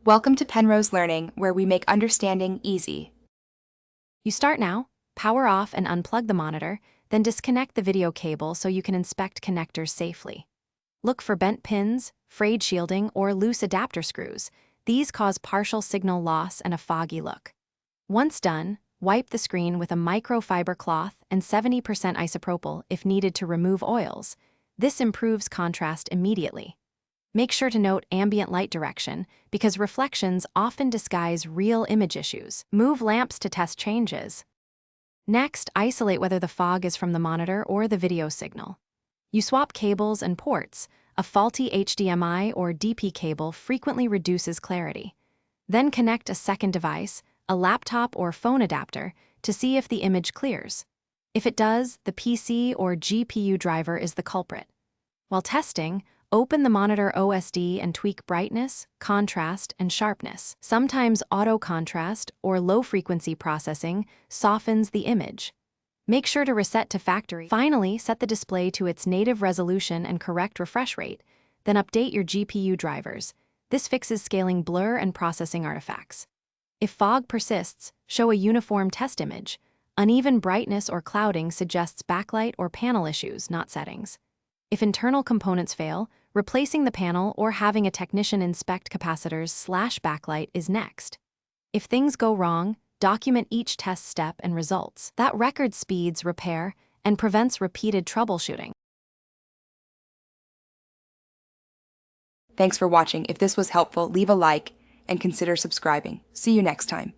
Welcome to Penrose Learning, where we make understanding easy. You start now, power off and unplug the monitor, then disconnect the video cable so you can inspect connectors safely. Look for bent pins, frayed shielding, or loose adapter screws. These cause partial signal loss and a foggy look. Once done, wipe the screen with a microfiber cloth and 70% isopropyl if needed to remove oils. This improves contrast immediately. Make sure to note ambient light direction because reflections often disguise real image issues. Move lamps to test changes. Next, isolate whether the fog is from the monitor or the video signal. You swap cables and ports. A faulty HDMI or DP cable frequently reduces clarity. Then connect a second device, a laptop or phone adapter, to see if the image clears. If it does, the PC or GPU driver is the culprit. While testing, open the monitor OSD and tweak brightness, contrast, and sharpness. Sometimes auto-contrast or low-frequency processing softens the image. Make sure to reset to factory. Finally, set the display to its native resolution and correct refresh rate, then update your GPU drivers. This fixes scaling blur and processing artifacts. If fog persists, show a uniform test image. Uneven brightness or clouding suggests backlight or panel issues, not settings. If internal components fail, replacing the panel or having a technician inspect capacitors/backlight is next. If things go wrong, document each test step and results. That record speeds repair and prevents repeated troubleshooting. Thanks for watching. If this was helpful, leave a like and consider subscribing. See you next time.